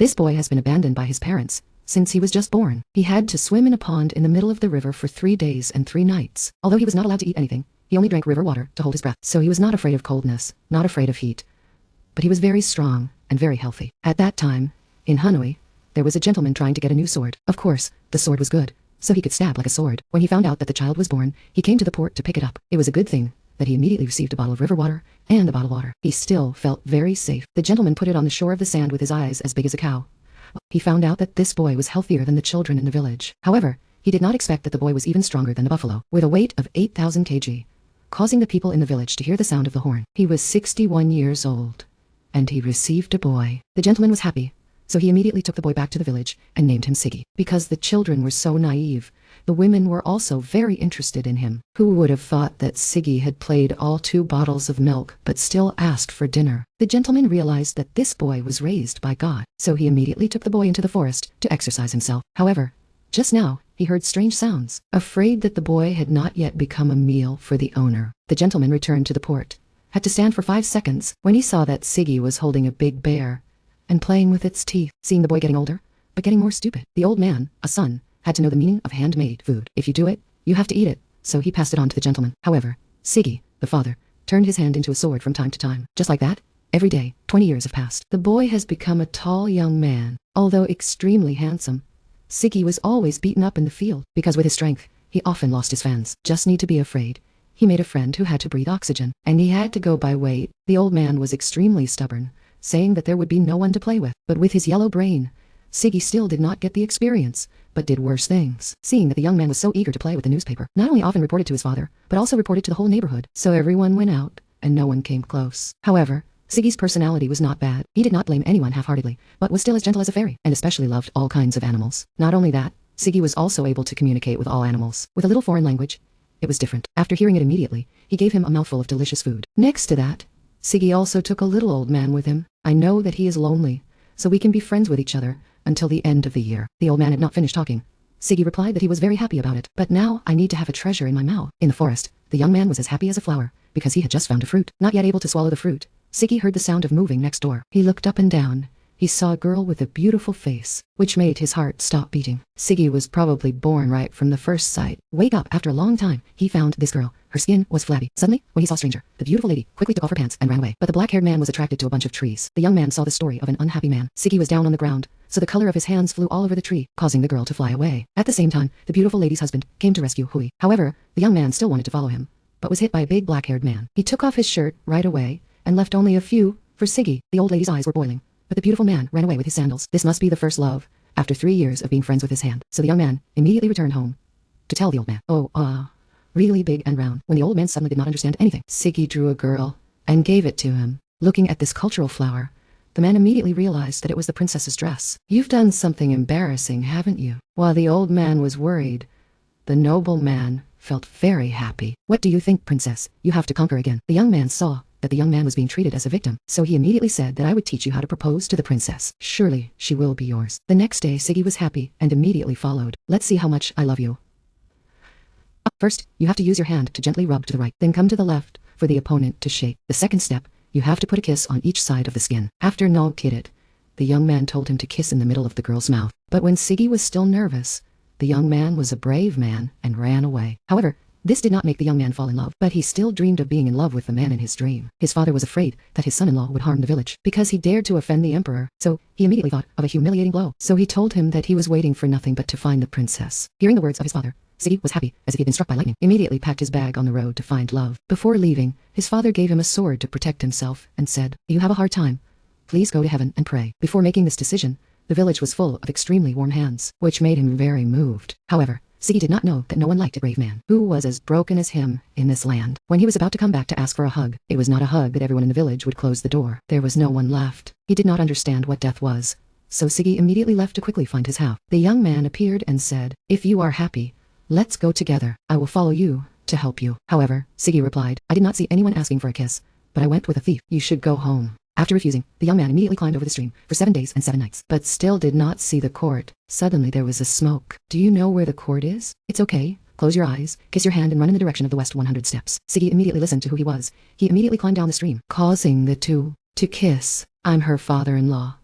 This boy has been abandoned by his parents since he was just born. He had to swim in a pond in the middle of the river for 3 days and 3 nights. Although he was not allowed to eat anything, he only drank river water to hold his breath. So he was not afraid of coldness, not afraid of heat. But he was very strong and very healthy. At that time, in Hanoi, there was a gentleman trying to get a new sword. Of course, the sword was good, so he could stab like a sword. When he found out that the child was born, he came to the port to pick it up. It was a good thing that he immediately received a bottle of river water and a bottle of water. He still felt very safe. The gentleman put it on the shore of the sand with his eyes as big as a cow. He found out that this boy was healthier than the children in the village. However, he did not expect that the boy was even stronger than the buffalo, with a weight of 8,000 kg, causing the people in the village to hear the sound of the horn. He was 61 years old, and he received a boy. The gentleman was happy, so he immediately took the boy back to the village and named him Siggy. Because the children were so naive, the women were also very interested in him. Who would have thought that Siggy had played all 2 bottles of milk but still asked for dinner? The gentleman realized that this boy was raised by God, so he immediately took the boy into the forest to exercise himself. However, just now, he heard strange sounds. Afraid that the boy had not yet become a meal for the owner, the gentleman returned to the port, had to stand for 5 seconds when he saw that Siggy was holding a big bear and playing with its teeth. Seeing the boy getting older, but getting more stupid, the old man, a son, had to know the meaning of handmade food. If you do it, you have to eat it, so he passed it on to the gentleman. However, Siggy, the father, turned his hand into a sword from time to time. Just like that, every day, 20 years have passed. The boy has become a tall young man. Although extremely handsome, Siggy was always beaten up in the field, because with his strength, he often lost his fans. Just need to be afraid. He made a friend who had to breathe oxygen, and he had to go by weight. The old man was extremely stubborn, saying that there would be no one to play with. But with his yellow brain, Siggy still did not get the experience, but did worse things. Seeing that the young man was so eager to play with the newspaper, not only often reported to his father, but also reported to the whole neighborhood. So everyone went out, and no one came close. However, Siggy's personality was not bad. He did not blame anyone half-heartedly, but was still as gentle as a fairy, and especially loved all kinds of animals. Not only that, Siggy was also able to communicate with all animals. With a little foreign language, it was different. After hearing it immediately, he gave him a mouthful of delicious food. Next to that, Siggy also took a little old man with him. I know that he is lonely, so we can be friends with each other until the end of the year. The old man had not finished talking. Siggy replied that he was very happy about it. But now I need to have a treasure in my mouth. In the forest, the young man was as happy as a flower, because he had just found a fruit. Not yet able to swallow the fruit, Siggy heard the sound of moving next door. He looked up and down. He saw a girl with a beautiful face, which made his heart stop beating. Siggy was probably born right from the first sight. Wake up after a long time, he found this girl. Her skin was flabby. Suddenly, when he saw a stranger, the beautiful lady quickly took off her pants and ran away. But the black-haired man was attracted to a bunch of trees. The young man saw the story of an unhappy man. Siggy was down on the ground, so the color of his hands flew all over the tree, causing the girl to fly away. At the same time, the beautiful lady's husband came to rescue Hui. However, the young man still wanted to follow him, but was hit by a big black-haired man. He took off his shirt right away and left only a few for Siggy. The old lady's eyes were boiling, but the beautiful man ran away with his sandals. This must be the first love, after 3 years of being friends with his hand. So the young man immediately returned home to tell the old man. Really big and round. When the old man suddenly did not understand anything, Siggy drew a girl and gave it to him. Looking at this cultural flower, the man immediately realized that it was the princess's dress. You've done something embarrassing, haven't you? While the old man was worried, the noble man felt very happy. What do you think, princess? You have to conquer again. The young man saw that the young man was being treated as a victim, so he immediately said that I would teach you how to propose to the princess. Surely she will be yours. The next day, Siggy was happy and immediately followed. Let's see how much I love you. First, you have to use your hand to gently rub to the right, then come to the left for the opponent to shake. The second step, you have to put a kiss on each side of the skin. After No did it, the young man told him to kiss in the middle of the girl's mouth. But when Siggy was still nervous, the young man was a brave man and ran away. However, this did not make the young man fall in love, but he still dreamed of being in love with the man in his dream. His father was afraid that his son-in-law would harm the village, because he dared to offend the emperor, so he immediately thought of a humiliating blow. So he told him that he was waiting for nothing but to find the princess. Hearing the words of his father, Siggy was happy, as if he had been struck by lightning. Immediately packed his bag on the road to find love. Before leaving, his father gave him a sword to protect himself and said, "You have a hard time. Please go to heaven and pray." Before making this decision, the village was full of extremely warm hands, which made him very moved. However, Siggy did not know that no one liked a brave man who was as broken as him in this land. When he was about to come back to ask for a hug, it was not a hug that everyone in the village would close the door. There was no one left. He did not understand what death was, so Siggy immediately left to quickly find his house. The young man appeared and said, "If you are happy, let's go together. I will follow you to help you." However, Siggy replied, "I did not see anyone asking for a kiss, but I went with a thief. You should go home." After refusing, the young man immediately climbed over the stream for 7 days and 7 nights, but still did not see the court. Suddenly there was a smoke. "Do you know where the court is?" "It's okay. Close your eyes, kiss your hand and run in the direction of the west 100 steps." Siggy immediately listened to who he was. He immediately climbed down the stream, causing the two to kiss. "I'm her father-in-law.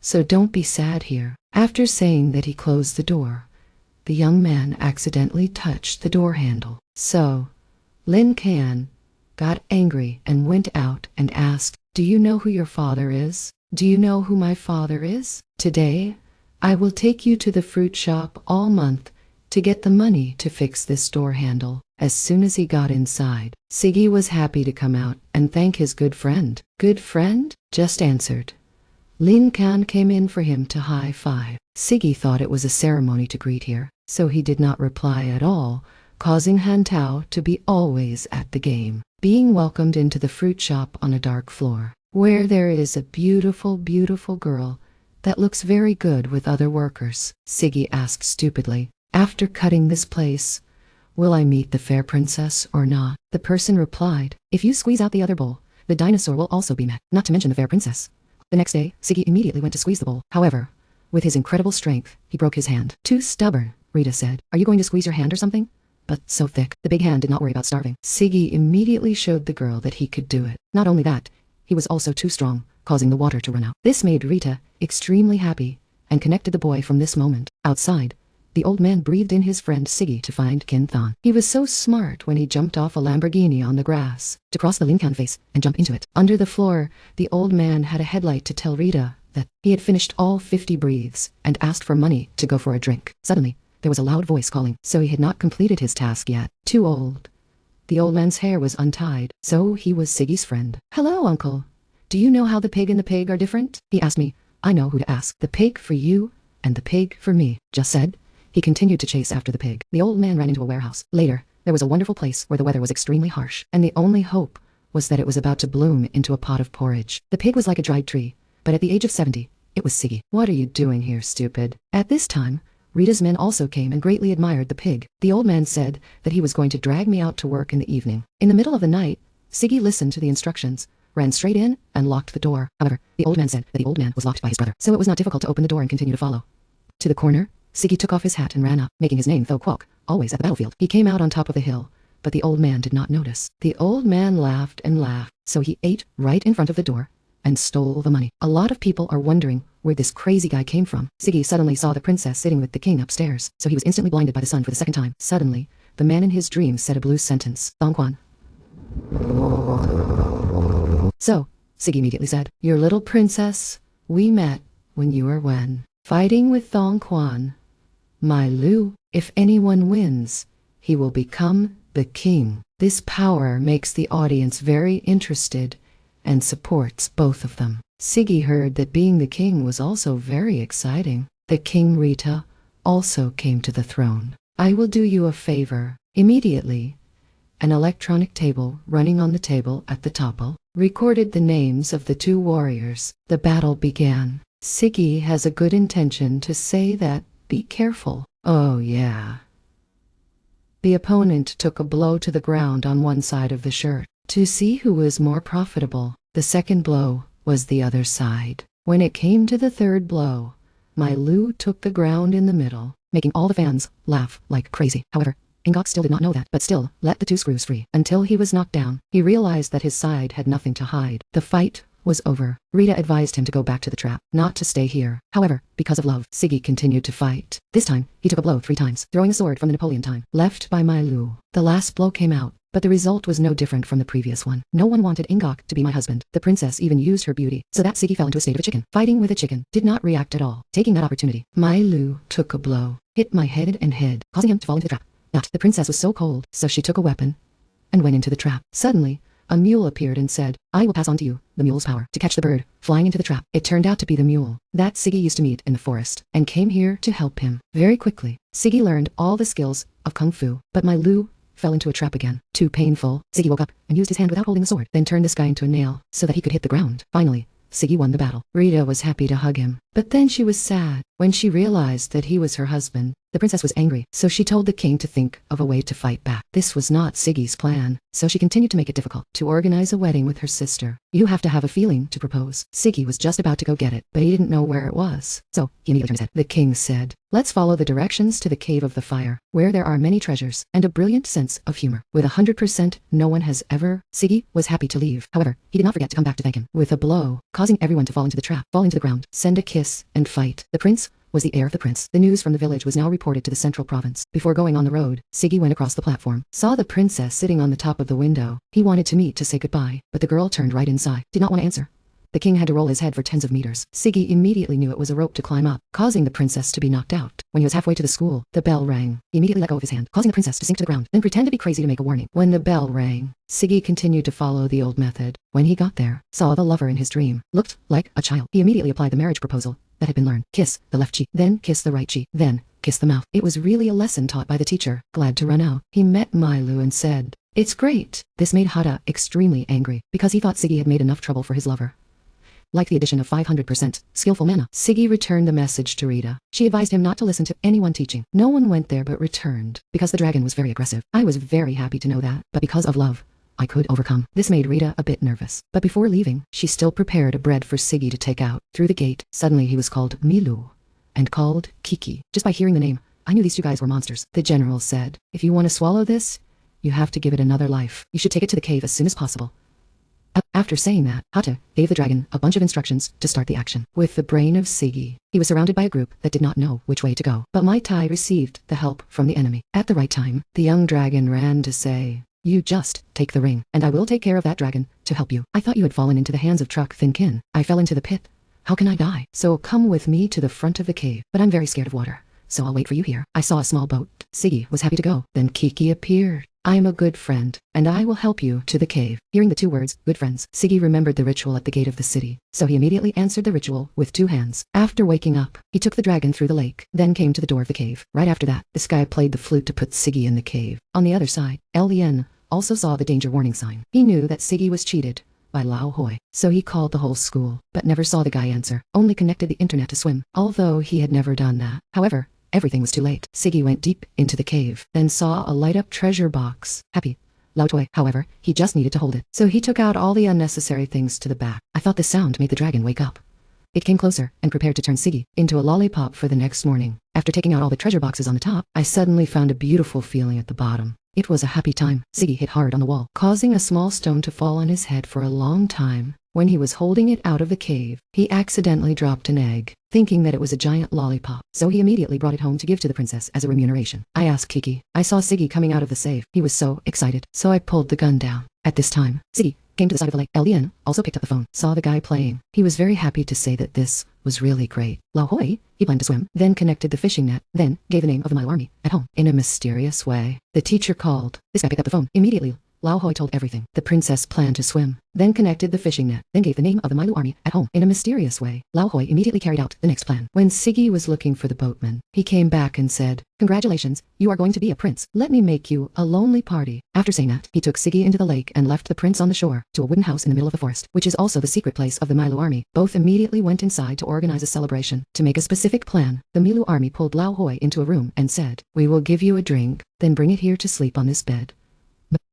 so don't be sad here." After saying that, he closed the door. The young man accidentally touched the door handle. So, Lin Can got angry and went out and asked, "Do you know who your father is? Do you know who my father is? Today, I will take you to the fruit shop all month to get the money to fix this door handle." As soon as he got inside, Siggy was happy to come out and thank his good friend. "Good friend?" just answered. Lin Can came in for him to high-five. Siggy thought it was a ceremony to greet here, so he did not reply at all, causing Han Tao to be always at the game. Being welcomed into the fruit shop on a dark floor, where there is a beautiful, beautiful girl that looks very good with other workers, Siggy asked stupidly, "After cutting this place, will I meet the fair princess or not?" The person replied, "If you squeeze out the other bowl, the dinosaur will also be met, not to mention the fair princess." The next day, Siggy immediately went to squeeze the bowl. However, with his incredible strength, he broke his hand. "Too stubborn," Rita said. "Are you going to squeeze your hand or something?" But so thick. The big hand did not worry about starving. Siggy immediately showed the girl that he could do it. Not only that, he was also too strong, causing the water to run out. This made Rita extremely happy and connected the boy from this moment. Outside, the old man breathed in his friend Siggy to find Kin Thon. He was so smart when he jumped off a Lamborghini on the grass to cross the Lin Can face and jump into it. Under the floor, the old man had a headlight to tell Rita that he had finished all 50 breathes and asked for money to go for a drink. Suddenly, there was a loud voice calling, so he had not completed his task yet. Too old. The old man's hair was untied, so he was Siggy's friend. "Hello, uncle. Do you know how the pig and the pig are different?" He asked me. "I know who to ask. The pig for you and the pig for me," just said. He continued to chase after the pig. The old man ran into a warehouse. Later, there was a wonderful place where the weather was extremely harsh, and the only hope was that it was about to bloom into a pot of porridge. The pig was like a dried tree, but at the age of 70, it was Siggy. "What are you doing here, stupid?" At this time, Rita's men also came and greatly admired the pig. The old man said that he was going to drag me out to work in the evening. In the middle of the night, Siggy listened to the instructions, ran straight in, and locked the door. However, the old man said that the old man was locked by his brother, so it was not difficult to open the door and continue to follow. To the corner, Siggy took off his hat and ran up, making his name Tho Quoc, always at the battlefield. He came out on top of the hill, but the old man did not notice. The old man laughed and laughed, so he ate right in front of the door and stole the money. A lot of people are wondering where this crazy guy came from. Siggy suddenly saw the princess sitting with the king upstairs, so he was instantly blinded by the sun for the second time. Suddenly, the man in his dream said a blue sentence. "Thong Quan." So, Siggy immediately said, "Your little princess, we met when you were fighting with Thong Quan. My Lu, if anyone wins, he will become the king." This power makes the audience very interested and supports both of them. Siggy heard that being the king was also very exciting. The King Rita also came to the throne. "I will do you a favor." Immediately, an electronic table running on the table at the topple recorded the names of the two warriors. The battle began. Siggy has a good intention to say that, "Be careful." Oh yeah. The opponent took a blow to the ground on one side of the shirt to see who was more profitable. The second blow was the other side. When it came to the third blow, my Lu took the ground in the middle, making all the fans laugh like crazy. However, Ingok still did not know that, but still let the two screws free. Until he was knocked down, he realized that his side had nothing to hide. The fight was over. Rita advised him to go back to the trap, not to stay here. However, because of love, Siggy continued to fight. This time, he took a blow 3 times, throwing a sword from the Napoleon time, left by my Lu. The last blow came out, but the result was no different from the previous one. No one wanted Ingok to be my husband. The princess even used her beauty, so that Siggy fell into a state of a chicken. Fighting with a chicken did not react at all. Taking that opportunity, my Lu took a blow, hit my head, causing him to fall into the trap. But the princess was so cold, so she took a weapon and went into the trap. Suddenly, a mule appeared and said, "I will pass on to you the mule's power to catch the bird flying into the trap." It turned out to be the mule that Siggy used to meet in the forest and came here to help him. Very quickly, Siggy learned all the skills of Kung Fu, but my Lu fell into a trap again. Too painful. Siggy woke up and used his hand without holding the sword, then turned this guy into a nail so that he could hit the ground. Finally, Siggy won the battle. Rita was happy to hug him, but then she was sad. When she realized that he was her husband, the princess was angry, so she told the king to think of a way to fight back. This was not Siggy's plan, so she continued to make it difficult to organize a wedding with her sister. You have to have a feeling to propose. Siggy was just about to go get it, but he didn't know where it was, so he immediately turned his head. The king said, "Let's follow the directions to the Cave of the Fire, where there are many treasures and a brilliant sense of humor. With 100% no one has ever." Siggy was happy to leave. However, he did not forget to come back to thank him with a blow, causing everyone to fall into the trap, fall into the ground, send a kiss, and fight. The prince was the heir of the prince. The news from the village was now reported to the central province. Before going on the road, Siggy went across the platform, saw the princess sitting on the top of the window. He wanted to meet to say goodbye, but the girl turned right inside, did not want to answer. The king had to roll his head for tens of meters. Siggy immediately knew it was a rope to climb up, causing the princess to be knocked out. When he was halfway to the school, the bell rang. He immediately let go of his hand, causing the princess to sink to the ground, then pretend to be crazy to make a warning. When the bell rang, Siggy continued to follow the old method. When he got there, saw the lover in his dream. Looked like a child. He immediately applied the marriage proposal that had been learned. Kiss the left cheek, then kiss the right cheek, then kiss the mouth. It was really a lesson taught by the teacher. Glad to run out, he met Milu and said, "It's great." This made Hada extremely angry, because he thought Siggy had made enough trouble for his lover. Like the addition of 500% skillful mana, Siggy returned the message to Rita. She advised him not to listen to anyone teaching. No one went there but returned, because the dragon was very aggressive. I was very happy to know that, but because of love, I could overcome. This made Rita a bit nervous, but before leaving, she still prepared a bread for Siggy to take out. Through the gate, suddenly he was called Milu, and called Kiki. Just by hearing the name, I knew these two guys were monsters. The general said, "If you want to swallow this, you have to give it another life. You should take it to the cave as soon as possible." After saying that, Hata gave the dragon a bunch of instructions to start the action. With the brain of Siggy, he was surrounded by a group that did not know which way to go. But Mai Tai received the help from the enemy. At the right time, the young dragon ran to say, "You just take the ring, and I will take care of that dragon to help you. I thought you had fallen into the hands of Truck Thinkin. I fell into the pit. How can I die? So come with me to the front of the cave, but I'm very scared of water, so I'll wait for you here." I saw a small boat. Siggy was happy to go. Then Kiki appeared. "I am a good friend, and I will help you to the cave." Hearing the two words, good friends, Siggy remembered the ritual at the gate of the city, so he immediately answered the ritual with 2 hands. After waking up, he took the dragon through the lake, then came to the door of the cave. Right after that, this guy played the flute to put Siggy in the cave. On the other side, Lien also saw the danger warning sign. He knew that Siggy was cheated by Lao Hoi, so he called the whole school, but never saw the guy answer, only connected the internet to swim, although he had never done that. However, everything was too late. Siggy went deep into the cave, then saw a light-up treasure box. Happy. Lao Toi, however, he just needed to hold it, so he took out all the unnecessary things to the back. I thought the sound made the dragon wake up. It came closer and prepared to turn Siggy into a lollipop for the next morning. After taking out all the treasure boxes on the top, I suddenly found a beautiful feeling at the bottom. It was a happy time. Siggy hit hard on the wall, causing a small stone to fall on his head for a long time. When he was holding it out of the cave, he accidentally dropped an egg, thinking that it was a giant lollipop, so he immediately brought it home to give to the princess as a remuneration. I asked Kiki. I saw Siggy coming out of the safe. He was so excited, so I pulled the gun down. At this time, Siggy came to the side of the lake. Lien also picked up the phone, saw the guy playing. He was very happy to say that this was really great. Lao Hoi, he planned to swim, then connected the fishing net, then gave the name of the Milo army at home. In a mysterious way, the teacher called. This guy picked up the phone. Immediately, Lao Hoi told everything. The princess planned to swim, then connected the fishing net, then gave the name of the Milo army at home. In a mysterious way, Lao Hoi immediately carried out the next plan. When Siggy was looking for the boatman, he came back and said, "Congratulations, you are going to be a prince. Let me make you a lonely party." After saying that, he took Siggy into the lake and left the prince on the shore to a wooden house in the middle of the forest, which is also the secret place of the Milo army. Both immediately went inside to organize a celebration. To make a specific plan, the Milu army pulled Lao Hoi into a room and said, "We will give you a drink, then bring it here to sleep on this bed."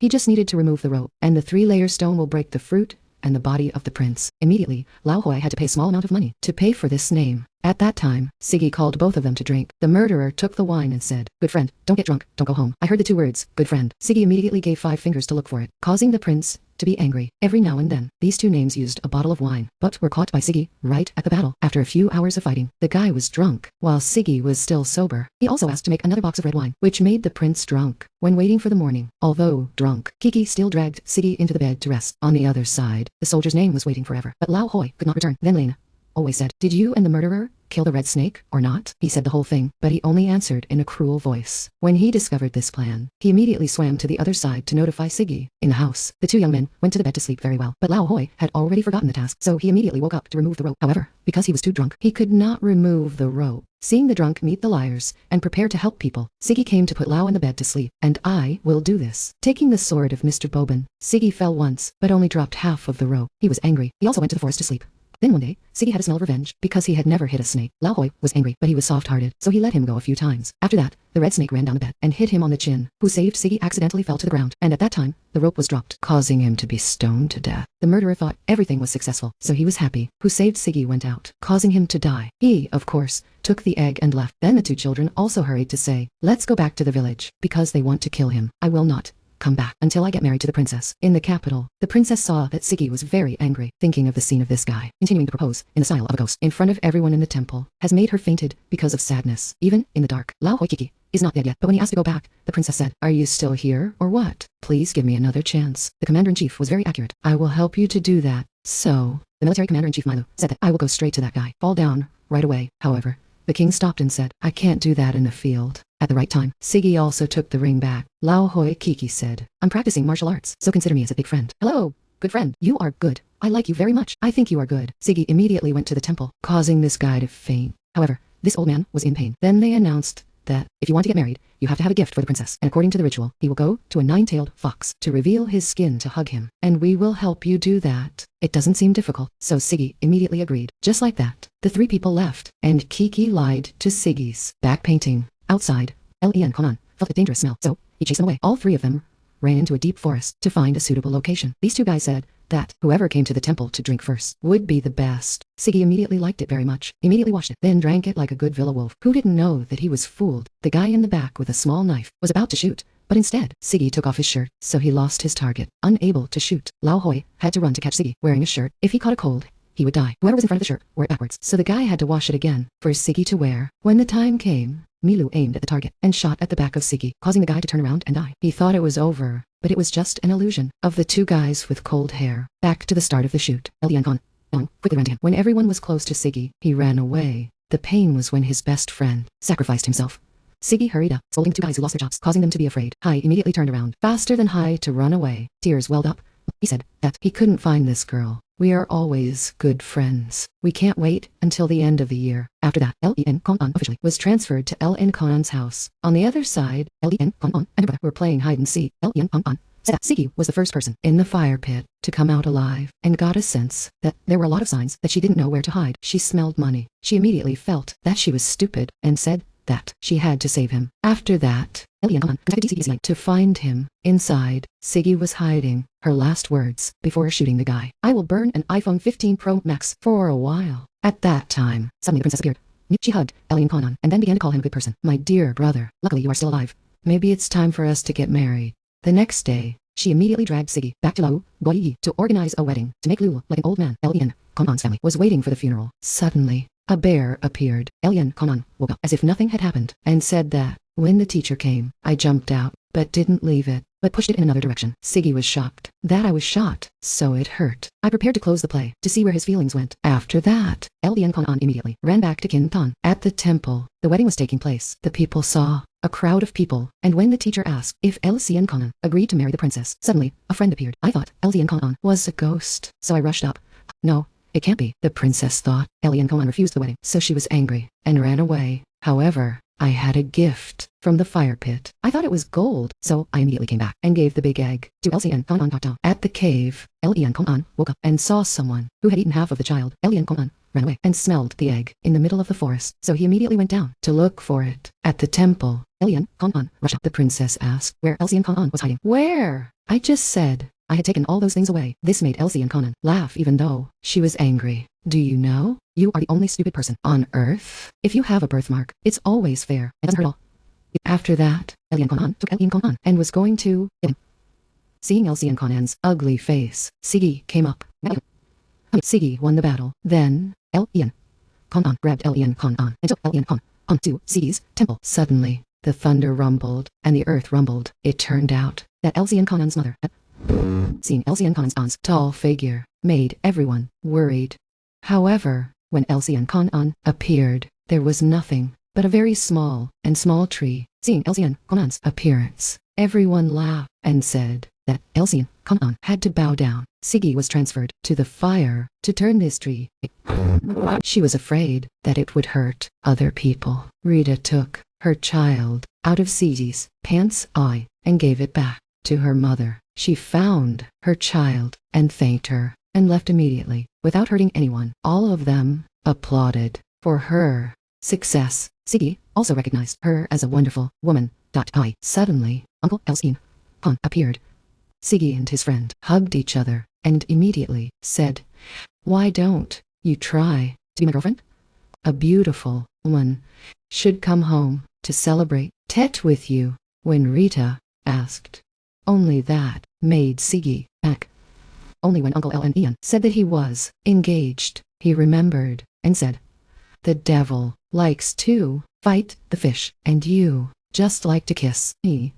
He just needed to remove the rope, and the 3-layer stone will break the fruit and the body of the prince. Immediately, Lao Hoi had to pay a small amount of money to pay for this name. At that time, Siggy called both of them to drink. The murderer took the wine and said, "Good friend, don't get drunk, don't go home." I heard the 2 words, good friend. Siggy immediately gave 5 fingers to look for it, causing the prince to be angry. Every now and then, these 2 names used a bottle of wine, but were caught by Siggy right at the battle. After a few hours of fighting, the guy was drunk, while Siggy was still sober. He also asked to make another box of red wine, which made the prince drunk. When waiting for the morning, although drunk, Kiki still dragged Siggy into the bed to rest. On the other side, the soldier's name was waiting forever, but Lao Hoi could not return. Then Lena always said, "Did you and the murderer kill the red snake, or not?" He said the whole thing, but he only answered in a cruel voice. When he discovered this plan, he immediately swam to the other side to notify Siggy. In the house, the 2 young men went to the bed to sleep very well, but Lao Hoi had already forgotten the task, so he immediately woke up to remove the rope. However, because he was too drunk, he could not remove the rope. Seeing the drunk meet the liars and prepare to help people, Siggy came to put Lao in the bed to sleep, and I will do this. Taking the sword of Mr. Boban, Siggy fell once, but only dropped half of the rope. He was angry. He also went to the forest to sleep. Then one day, Siggy had a smell of revenge because he had never hit a snake. Lao Hoi was angry, but he was soft-hearted, so he let him go a few times. After that, the red snake ran down the bed and hit him on the chin. Who saved Siggy accidentally fell to the ground, and at that time, the rope was dropped, causing him to be stoned to death. The murderer thought everything was successful, so he was happy. Who saved Siggy went out, causing him to die. He, of course, took the egg and left. Then the two children also hurried to say, "Let's go back to the village, because they want to kill him. I will not come back until I get married to the princess." In the capital, the princess saw that Siggy was very angry, thinking of the scene of this guy, continuing to propose, in the style of a ghost, in front of everyone in the temple, has made her fainted because of sadness, even in the dark. Lao Hoi Kiki is not dead yet, but when he asked to go back, the princess said, "Are you still here, or what? Please give me another chance." The commander-in-chief was very accurate. "I will help you to do that." So, the military commander-in-chief Milo said that I will go straight to that guy, fall down, right away. However, the king stopped and said, "I can't do that in the field." At the right time, Siggy also took the ring back. Lao Hoi Kiki said, "I'm practicing martial arts, so consider me as a big friend." "Hello, good friend. You are good. I like you very much. I think you are good." Siggy immediately went to the temple, causing this guy to faint. However, this old man was in pain. Then they announced that if you want to get married, you have to have a gift for the princess, and according to the ritual, he will go to a 9-tailed fox to reveal his skin to hug him, and we will help you do that. It doesn't seem difficult, so Siggy immediately agreed. Just like that, the three people left, and Kiki lied to Siggy's back painting. Outside, Len Konan felt a dangerous smell, so he chased them away. All three of them ran into a deep forest to find a suitable location. These two guys said that whoever came to the temple to drink first would be the best. Siggy immediately liked it very much, immediately washed it, then drank it like a good villa wolf. Who didn't know that he was fooled? The guy in the back with a small knife was about to shoot, but instead, Siggy took off his shirt, so he lost his target. Unable to shoot, Lao Hoi had to run to catch Siggy wearing a shirt. If he caught a cold, he would die. Whoever was in front of the shirt wore it backwards, so the guy had to wash it again for Siggy to wear. When the time came, Milu aimed at the target and shot at the back of Siggy, causing the guy to turn around and die. He thought it was over, but it was just an illusion of the two guys with cold hair. Back to the start of the shoot, Lian Khan quickly ran to him. When everyone was close to Siggy, he ran away. The pain was when his best friend sacrificed himself. Siggy hurried up, scolding two guys who lost their jobs, causing them to be afraid. Hai immediately turned around, faster than Hai to run away. Tears welled up. He said that he couldn't find this girl. "We are always good friends. We can't wait until the end of the year." After that, Len Konan officially was transferred to Len Konan's house. On the other side, Len Konan and her brother were playing hide and seek. Len Konan said that Siggy was the first person in the fire pit to come out alive, and got a sense that there were a lot of signs that she didn't know where to hide. She smelled money. She immediately felt that she was stupid and said that she had to save him. After that, Len Konan contacted DCDC to find him. Inside, Siggy was hiding. Her last words before shooting the guy: "I will burn an iPhone 15 Pro Max for a while." At that time, suddenly the princess appeared. She hugged Len Konan and then began to call him a good person. "My dear brother, luckily you are still alive. Maybe it's time for us to get married." The next day, she immediately dragged Siggy back to Lau Guai to organize a wedding, to make Lulu like an old man. Len Konan's family was waiting for the funeral. Suddenly, a bear appeared. Len Konan woke up as if nothing had happened and said that, "When the teacher came, I jumped out, but didn't leave it, but pushed it in another direction." Siggy was shocked that I was shot, so it hurt. I prepared to close the play to see where his feelings went. After that, Len Konan immediately ran back to Kintan. At the temple, the wedding was taking place. The people saw a crowd of people, and when the teacher asked if Len Konan agreed to marry the princess, suddenly, a friend appeared. I thought Len Konan was a ghost, so I rushed up. "No, it can't be." The princess thought Len Konan refused the wedding, so she was angry and ran away. However, I had a gift from the fire pit. I thought it was gold, so I immediately came back and gave the big egg to Len Konan. At the cave, Len Konan woke up and saw someone who had eaten half of the child. Len Konan ran away and smelled the egg in the middle of the forest, so he immediately went down to look for it. At the temple, Len Konan rushed up. The princess asked where Len Konan was hiding. "Where? I just said I had taken all those things away." This made Len Konan laugh even though she was angry. "Do you know? You are the only stupid person on earth. If you have a birthmark, it's always fair. It doesn't hurt all." After that, Len Konan took Len Konan and was going to hit him. Seeing Len Konan's ugly face, Siggy came up. Siggy won the battle. Then, Len Konan grabbed Len Konan and took Len Konan to Siggy's temple. Suddenly, the thunder rumbled and the earth rumbled. It turned out that Len Konan's mother had seeing Len Konan's aunt's tall figure made everyone worried. However, when Len Konan appeared, there was nothing but a very small tree. Seeing Len Konan's appearance, everyone laughed and said that Len Konan had to bow down. Siggy was transferred to the fire to turn this tree. She was afraid that it would hurt other people. Rita took her child out of Siggy's pants eye and gave it back to her mother. She found her child and thanked her and left immediately. without hurting anyone. All of them applauded for her success. Siggy also recognized her as a wonderful woman. Suddenly, Uncle Elsin appeared. Siggy and his friend hugged each other and immediately said, "Why don't you try to be my girlfriend? A beautiful woman should come home to celebrate Tet with you." When Rita asked, only that made Siggy back. Only when Uncle El and Ian said that he was engaged, he remembered and said, "The devil likes to fight the fish, and you just like to kiss me."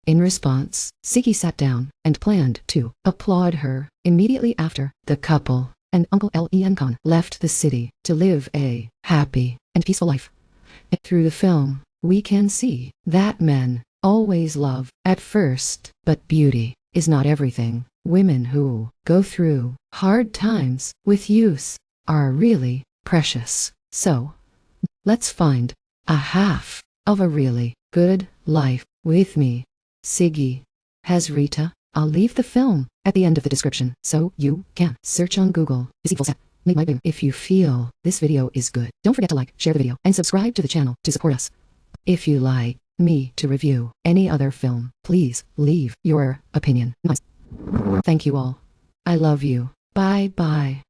In response, Siggy sat down and planned to applaud her. Immediately after, the couple and Uncle El Ian Khan left the city to live a happy and peaceful life. Through the film, we can see that men always love at first, but beauty is not everything. Women who go through hard times with youth are really precious. So, let's find a half of a really good life with me, Siggy. Has Rita? I'll leave the film at the end of the description so you can search on Google. If you feel this video is good, don't forget to like, share the video, and subscribe to the channel to support us. If you like me to review any other film, please leave your opinion. Thank you all. I love you. Bye bye.